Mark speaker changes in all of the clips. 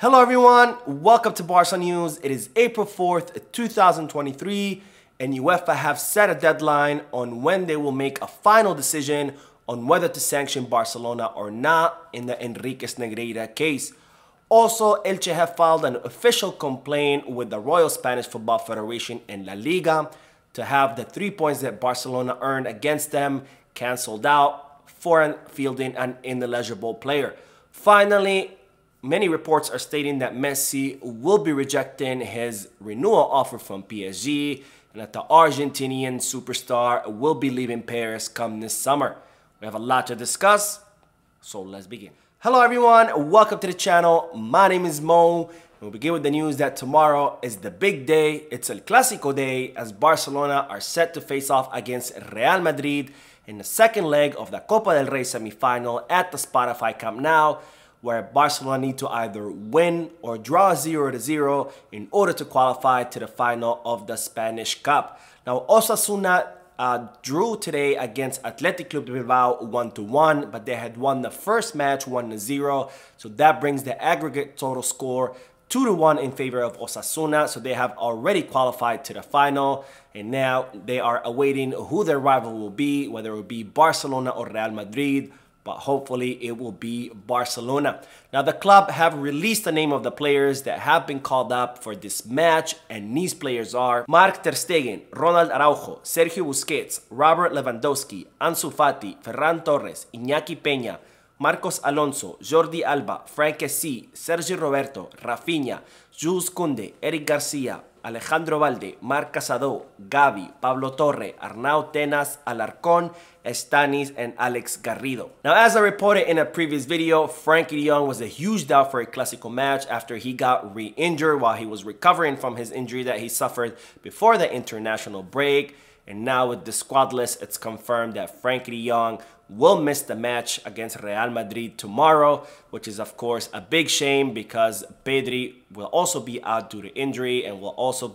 Speaker 1: Hello everyone, welcome to Barca News. It is April 4th, 2023, and UEFA have set a deadline on when they will make a final decision on whether to sanction Barcelona or not in the Enriquez Negreira case. Also, Elche have filed an official complaint with the Royal Spanish Football Federation and La Liga to have the 3 points that Barcelona earned against them cancelled out for fielding an ineligible player. Finally, many reports are stating that Messi will be rejecting his renewal offer from PSG and that the Argentinian superstar will be leaving Paris come this summer. We have a lot to discuss, so let's begin. Hello everyone, welcome to the channel. My name is Mo, and we'll begin with the news that tomorrow is the big day. It's El Clásico day as Barcelona are set to face off against Real Madrid in the second leg of the Copa del Rey semi-final at the Spotify Camp Nou, where Barcelona need to either win or draw 0-0 in order to qualify to the final of the Spanish Cup. Now, Osasuna drew today against Athletic Club de Bilbao 1-1, but they had won the first match 1-0, so that brings the aggregate total score 2-1 in favor of Osasuna, so they have already qualified to the final, and now they are awaiting who their rival will be, whether it will be Barcelona or Real Madrid, but hopefully it will be Barcelona. Now the club have released the name of the players that have been called up for this match, and these players are Marc Ter Stegen, Ronald Araujo, Sergio Busquets, Robert Lewandowski, Ansu Fati, Ferran Torres, Iñaki Peña, Marcos Alonso, Jordi Alba, Frank Kessie, Sergi Roberto, Rafinha, Jules Koundé, Eric Garcia, Alejandro Valde, Marc Casado, Gavi, Pablo Torre, Arnau Tenas, Alarcón, Estanis, and Alex Garrido. Now, as I reported in a previous video, Frenkie de Jong was a huge doubt for a Clásico match after he got re-injured while he was recovering from his injury that he suffered before the international break. And now with the squad list, it's confirmed that Frenkie de Jong will miss the match against Real Madrid tomorrow, which is of course a big shame because Pedri will also be out due to injury, and we'll also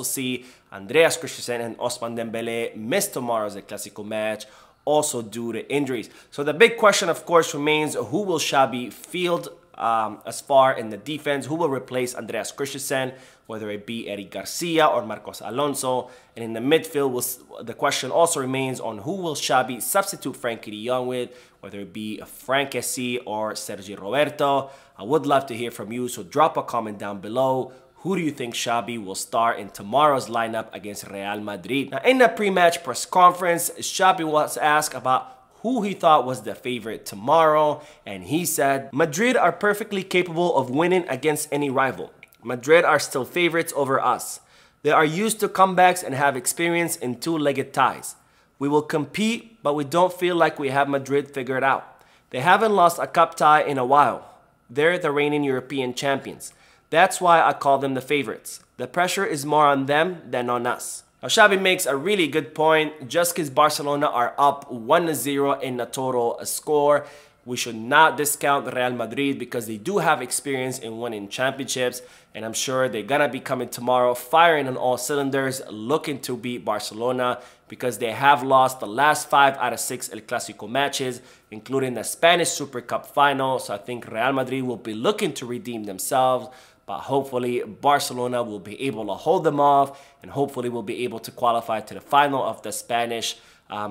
Speaker 1: see Andreas Christensen and Ousmane Dembele miss tomorrow's Clásico match, also due to injuries. So the big question, of course, remains who will Xavi field as far in the defense, who will replace Andreas Christensen, whether it be Eric Garcia or Marcos Alonso. And in the midfield, the question also remains on who will Xavi substitute Frenkie de Jong with, whether it be Frank Kessie or Sergi Roberto. I would love to hear from you, so drop a comment down below. Who do you think Xavi will start in tomorrow's lineup against Real Madrid? Now, in the pre-match press conference, Xavi was asked about who he thought was the favorite tomorrow, and he said, "Madrid are perfectly capable of winning against any rival. Madrid are still favorites over us. They are used to comebacks and have experience in two-legged ties. We will compete, but we don't feel like we have Madrid figured out. They haven't lost a cup tie in a while. They're the reigning European champions. That's why I call them the favorites. The pressure is more on them than on us." Now, Xavi makes a really good point. Just because Barcelona are up 1-0 in the total score, we should not discount Real Madrid because they do have experience in winning championships, and I'm sure they're gonna be coming tomorrow firing on all cylinders, looking to beat Barcelona because they have lost the last 5 out of 6 El Clásico matches, including the Spanish Super Cup final. So I think Real Madrid will be looking to redeem themselves, but hopefully Barcelona will be able to hold them off, and hopefully will be able to qualify to the final of the Spanish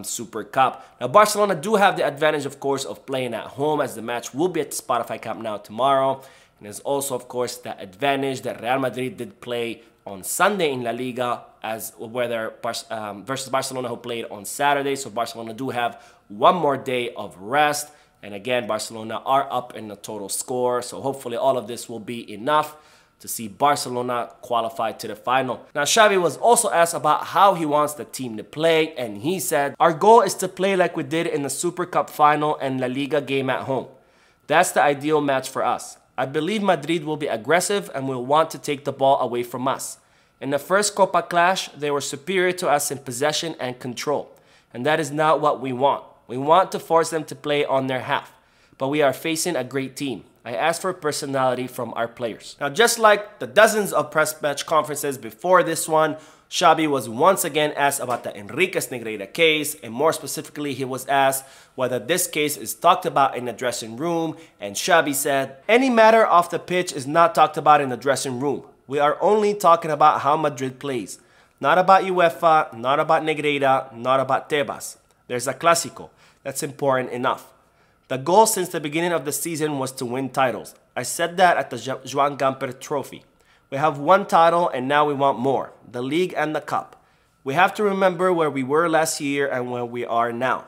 Speaker 1: Super Cup. Now, Barcelona do have the advantage, of course, of playing at home, as the match will be at the Spotify Camp Nou tomorrow. And there's also, of course, the advantage that Real Madrid did play on Sunday in La Liga, as whether versus Barcelona, who played on Saturday. So Barcelona do have one more day of rest. And again, Barcelona are up in the total score. So hopefully all of this will be enough to see Barcelona qualify to the final. Now, Xavi was also asked about how he wants the team to play, and he said, "Our goal is to play like we did in the Super Cup final and La Liga game at home. That's the ideal match for us. I believe Madrid will be aggressive and will want to take the ball away from us. In the first Copa clash, they were superior to us in possession and control, and that is not what we want. We want to force them to play on their half, but we are facing a great team. I asked for personality from our players. Now, just like the dozens of press match conferences before this one, Xavi was once again asked about the Enriquez Negreira case, and more specifically, he was asked whether this case is talked about in the dressing room, and Xavi said, "Any matter off the pitch is not talked about in the dressing room. We are only talking about how Madrid plays. Not about UEFA, not about Negreira, not about Tebas. There's a Clásico. That's important enough. The goal since the beginning of the season was to win titles. I said that at the Joan Gamper Trophy. We have one title and now we want more, the league and the cup. We have to remember where we were last year and where we are now.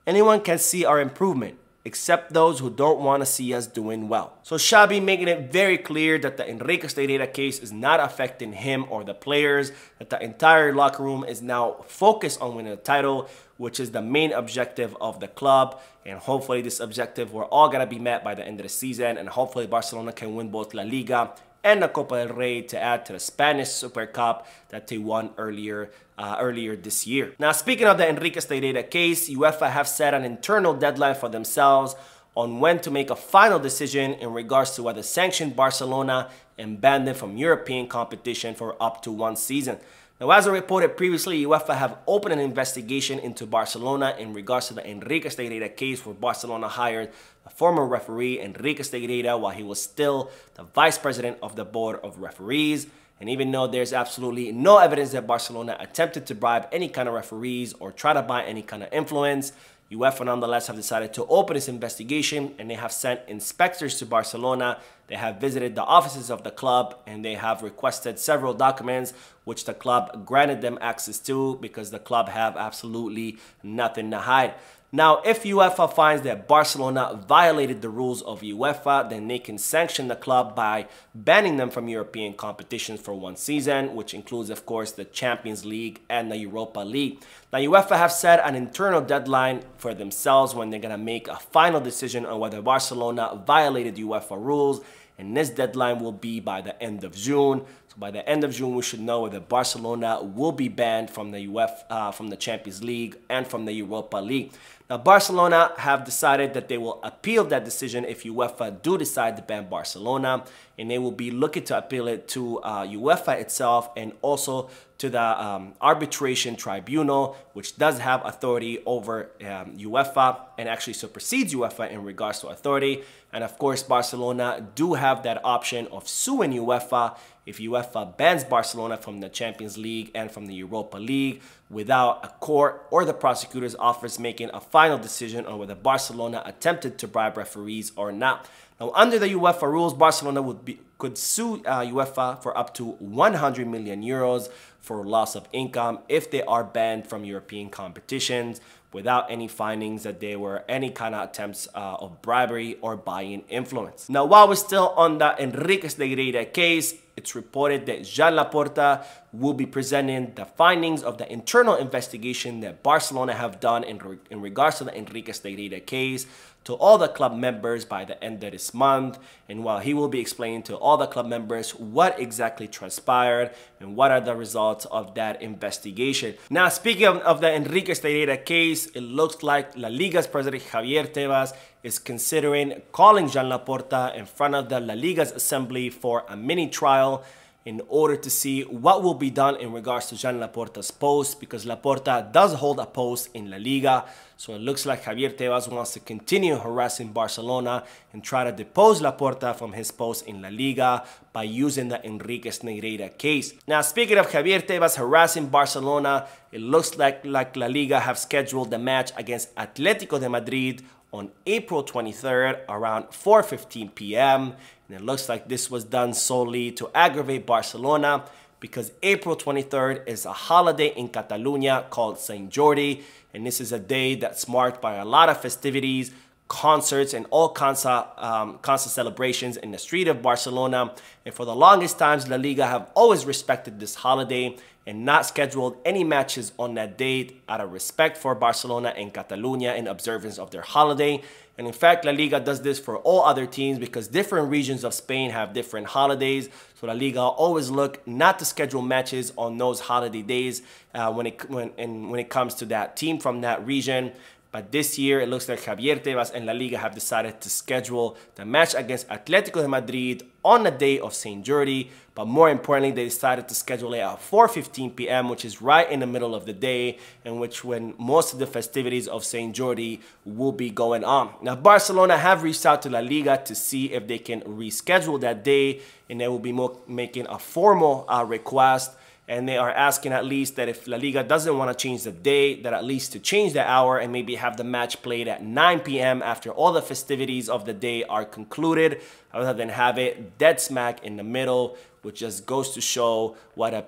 Speaker 1: Anyone can see our improvement, except those who don't want to see us doing well." So Xavi making it very clear that the Enriquez Negreira case is not affecting him or the players, that the entire locker room is now focused on winning the title, which is the main objective of the club. And hopefully this objective we're all going to be met by the end of the season, and hopefully Barcelona can win both La Liga and the Copa del Rey to add to the Spanish Super Cup that they won earlier this year. Now, speaking of the Enriquez Negreira case, UEFA have set an internal deadline for themselves on when to make a final decision in regards to whether sanction Barcelona and ban them from European competition for up to one season. Now, as I reported previously, UEFA have opened an investigation into Barcelona in regards to the Enriquez Negreira case, where Barcelona hired the former referee Enriquez Negreira while he was still the vice president of the board of referees. And even though there's absolutely no evidence that Barcelona attempted to bribe any kind of referees or try to buy any kind of influence, UEFA nonetheless have decided to open this investigation, and they have sent inspectors to Barcelona. They have visited the offices of the club, and they have requested several documents which the club granted them access to because the club have absolutely nothing to hide. Now, if UEFA finds that Barcelona violated the rules of UEFA, then they can sanction the club by banning them from European competitions for one season, which includes, of course, the Champions League and the Europa League. Now, UEFA have set an internal deadline for themselves when they're going to make a final decision on whether Barcelona violated UEFA rules, and this deadline will be by the end of June. So by the end of June, we should know whether Barcelona will be banned from the UEFA, from the Champions League and from the Europa League. Now, Barcelona have decided that they will appeal that decision if UEFA do decide to ban Barcelona, and they will be looking to appeal it to UEFA itself and also to the arbitration tribunal, which does have authority over UEFA and actually supersedes UEFA in regards to authority. And of course, Barcelona do have that option of suing UEFA if UEFA bans Barcelona from the Champions League and from the Europa League without a court or the prosecutor's office making a final decision on whether Barcelona attempted to bribe referees or not. Now, under the UEFA rules, Barcelona could sue UEFA for up to 100 million euros for loss of income if they are banned from European competitions without any findings that there were any kind of attempts of bribery or buying influence. Now, while we're still on the Enriquez Negreira case, it's reported that Joan Laporta will be presenting the findings of the internal investigation that Barcelona have done in regards to the Enriquez Negreira case to all the club members by the end of this month. And while he will be explaining to all the club members what exactly transpired and what are the results of that investigation. Now, speaking of the Enriquez Negreira case, it looks like La Liga's president Javier Tebas is considering calling Joan Laporta in front of the La Liga's assembly for a mini trial in order to see what will be done in regards to Joan Laporta's post, because Laporta does hold a post in La Liga. So it looks like Javier Tebas wants to continue harassing Barcelona and try to depose Laporta from his post in La Liga by using the Enriquez Negreira case. Now, speaking of Javier Tebas harassing Barcelona, it looks like La Liga have scheduled the match against Atletico de Madrid on April 23rd around 4:15 p.m. And it looks like this was done solely to aggravate Barcelona because April 23rd is a holiday in Catalonia called Saint Jordi. And this is a day that's marked by a lot of festivities, concerts, and all kinds of celebrations in the street of Barcelona. And for the longest times, La Liga have always respected this holiday and not scheduled any matches on that date out of respect for Barcelona and Catalonia in observance of their holiday. And in fact, La Liga does this for all other teams because different regions of Spain have different holidays. So La Liga always look not to schedule matches on those holiday days when it comes to that team from that region. But this year, it looks like Javier Tebas and La Liga have decided to schedule the match against Atletico de Madrid on the day of St. Jordi. But more importantly, they decided to schedule it at 4:15 p.m., which is right in the middle of the day, in which when most of the festivities of St. Jordi will be going on. Now, Barcelona have reached out to La Liga to see if they can reschedule that day, and they will be making a formal request. And they are asking at least that if La Liga doesn't want to change the day, that at least to change the hour and maybe have the match played at 9 p.m. after all the festivities of the day are concluded, rather than have it dead smack in the middle, which just goes to show what a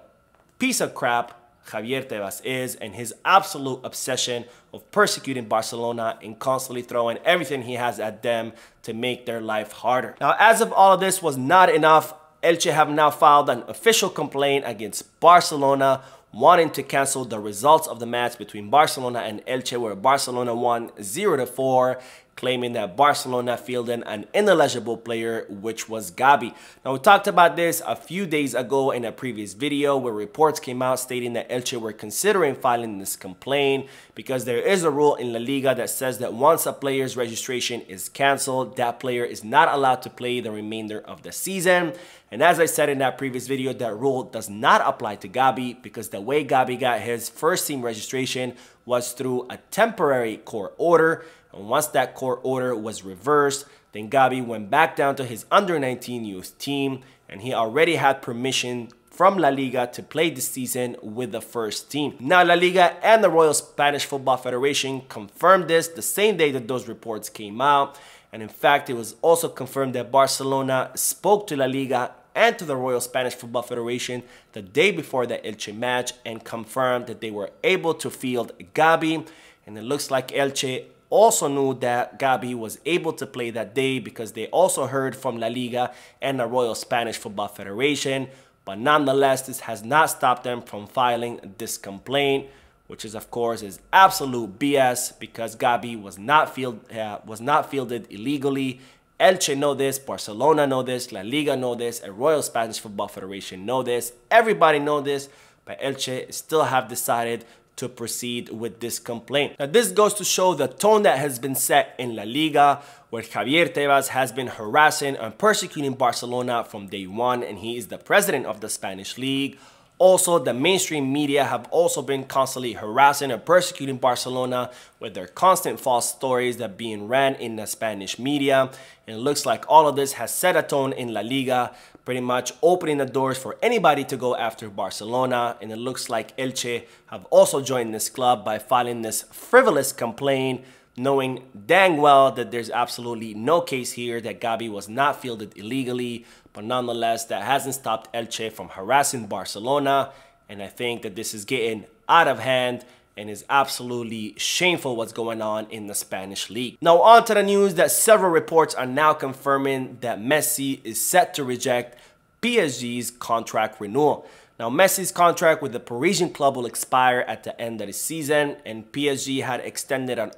Speaker 1: piece of crap Javier Tebas is and his absolute obsession of persecuting Barcelona and constantly throwing everything he has at them to make their life harder. Now, as if all of this was not enough, Elche have now filed an official complaint against Barcelona, wanting to cancel the results of the match between Barcelona and Elche, where Barcelona won 0-4, claiming that Barcelona fielded an ineligible player, which was Gavi. Now, we talked about this a few days ago in a previous video where reports came out stating that Elche were considering filing this complaint because there is a rule in La Liga that says that once a player's registration is canceled, that player is not allowed to play the remainder of the season. And as I said in that previous video, that rule does not apply to Gavi because the way Gavi got his first team registration was through a temporary court order. And once that court order was reversed, then Gavi went back down to his under-19 youth team, and he already had permission from La Liga to play this season with the first team. Now, La Liga and the Royal Spanish Football Federation confirmed this the same day that those reports came out. And in fact, it was also confirmed that Barcelona spoke to La Liga and to the Royal Spanish Football Federation the day before the Elche match and confirmed that they were able to field Gavi. And it looks like Elche also knew that Gavi was able to play that day because they also heard from La Liga and the Royal Spanish Football Federation. But nonetheless, this has not stopped them from filing this complaint, which is, of course, is absolute BS because Gavi was not fielded illegally. Elche know this, Barcelona know this, La Liga know this, and Royal Spanish Football Federation know this. Everybody know this, but Elche still have decided to proceed with this complaint. Now, this goes to show the tone that has been set in La Liga, where Javier Tebas has been harassing and persecuting Barcelona from day one, and he is the president of the Spanish League. Also, the mainstream media have also been constantly harassing and persecuting Barcelona with their constant false stories that are being ran in the Spanish media. And it looks like all of this has set a tone in La Liga, pretty much opening the doors for anybody to go after Barcelona. And it looks like Elche have also joined this club by filing this frivolous complaint, knowing dang well that there's absolutely no case here, that Gavi was not fielded illegally. But nonetheless, that hasn't stopped Elche from harassing Barcelona. And I think that this is getting out of hand and is absolutely shameful what's going on in the Spanish league. Now, on to the news that several reports are now confirming that Messi is set to reject PSG's contract renewal. Now, Messi's contract with the Parisian club will expire at the end of the season, and PSG had extended a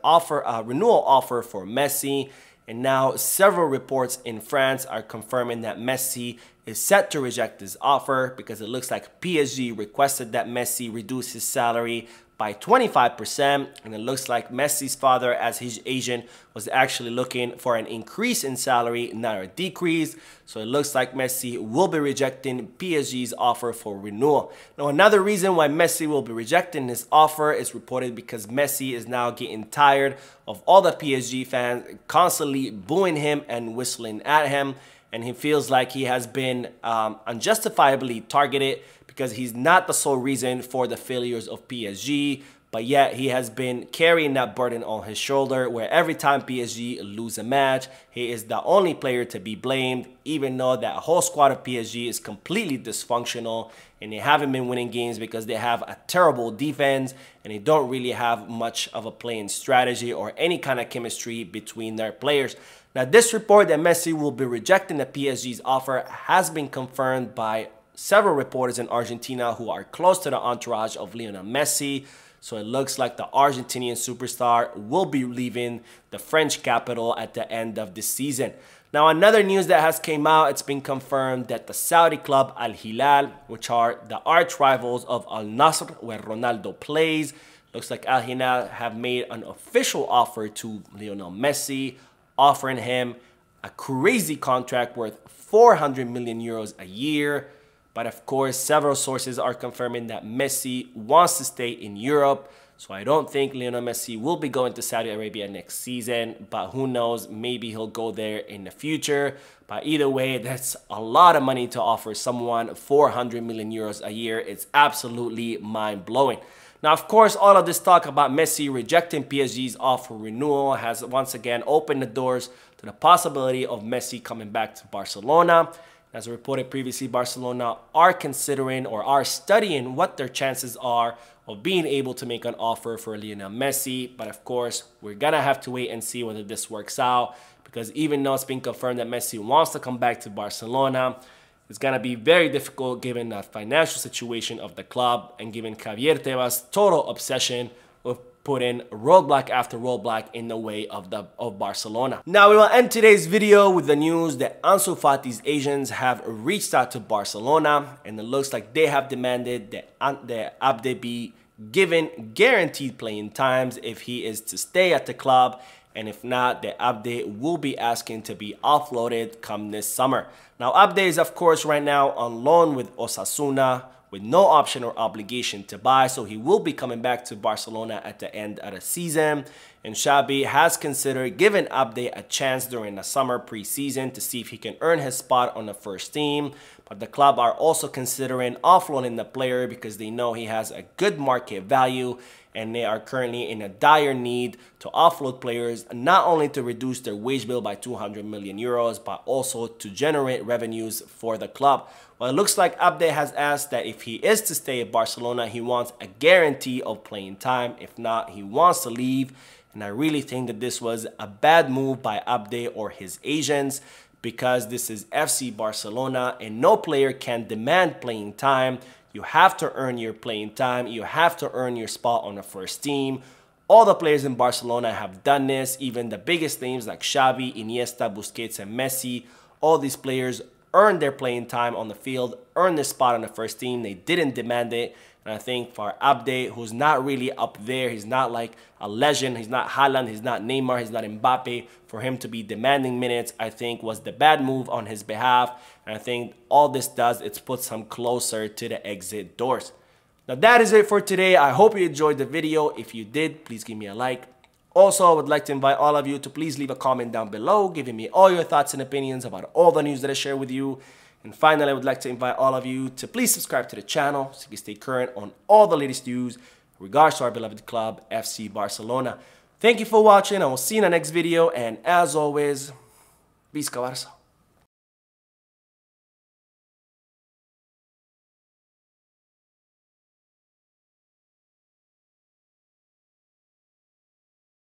Speaker 1: renewal offer for Messi. And now several reports in France are confirming that Messi is set to reject this offer because it looks like PSG requested that Messi reduce his salary by 25%, and it looks like Messi's father, as his agent, was actually looking for an increase in salary, not a decrease. So it looks like Messi will be rejecting PSG's offer for renewal. Now, another reason why Messi will be rejecting this offer is reported because Messi is now getting tired of all the PSG fans constantly booing him and whistling at him, and he feels like he has been unjustifiably targeted because he's not the sole reason for the failures of PSG, but yet he has been carrying that burden on his shoulder, where every time PSG lose a match, he is the only player to be blamed, even though that whole squad of PSG is completely dysfunctional and they haven't been winning games because they have a terrible defense and they don't really have much of a playing strategy or any kind of chemistry between their players. Now, this report that Messi will be rejecting the PSG's offer has been confirmed by several reporters in Argentina who are close to the entourage of Lionel Messi. So it looks like the Argentinian superstar will be leaving the French capital at the end of this season. Now, another news that has came out, it's been confirmed that the Saudi club Al Hilal, which are the arch rivals of Al Nassr, where Ronaldo plays, Looks like Al Hilal have made an official offer to Lionel Messi, offering him a crazy contract worth 400 million euros a year. But of course, several sources are confirming that Messi wants to stay in Europe. So I don't think Lionel Messi will be going to Saudi Arabia next season, but who knows, maybe he'll go there in the future. But either way, that's a lot of money to offer someone 400 million euros a year. It's absolutely mind-blowing. Now, of course, all of this talk about Messi rejecting PSG's offer renewal has once again opened the doors to the possibility of Messi coming back to Barcelona. As reported previously, Barcelona are considering or are studying what their chances are of being able to make an offer for Lionel Messi. But of course, we're going to have to wait and see whether this works out, because even though it's been confirmed that Messi wants to come back to Barcelona, it's going to be very difficult given the financial situation of the club and given Javier Tebas' total obsession with putting roadblock after roadblock in the way of Barcelona. Now we will end today's video with the news that Ansu Fati's agents have reached out to Barcelona, and it looks like they have demanded that Abde be given guaranteed playing times if he is to stay at the club, and if not, the Abde will be asking to be offloaded come this summer. Now Abde is of course right now on loan with Osasuna, with no option or obligation to buy, so he will be coming back to Barcelona at the end of the season. And Xavi has considered giving Abde a chance during the summer preseason to see if he can earn his spot on the first team. But the club are also considering offloading the player because they know he has a good market value, and they are currently in a dire need to offload players, not only to reduce their wage bill by 200 million euros, but also to generate revenues for the club. Well, it looks like Abde has asked that if he is to stay at Barcelona, he wants a guarantee of playing time. If not, he wants to leave. And I really think that this was a bad move by Abde or his agents, because this is FC Barcelona and no player can demand playing time. You have to earn your playing time. You have to earn your spot on the first team. All the players in Barcelona have done this. Even the biggest names like Xavi, Iniesta, Busquets, and Messi, all these players earned their playing time on the field, earned their spot on the first team. They didn't demand it. And I think for Abde, who's not really up there, he's not like a legend, he's not Haaland, he's not Neymar, he's not Mbappe, for him to be demanding minutes, I think was the bad move on his behalf. And I think all this does, it's puts him closer to the exit doors. Now that is it for today. I hope you enjoyed the video. If you did, please give me a like. Also, I would like to invite all of you to please leave a comment down below, giving me all your thoughts and opinions about all the news that I share with you. And finally, I would like to invite all of you to please subscribe to the channel so you can stay current on all the latest news in regards to our beloved club, FC Barcelona. Thank you for watching. I will see you in the next video. And as always, Visca Barça.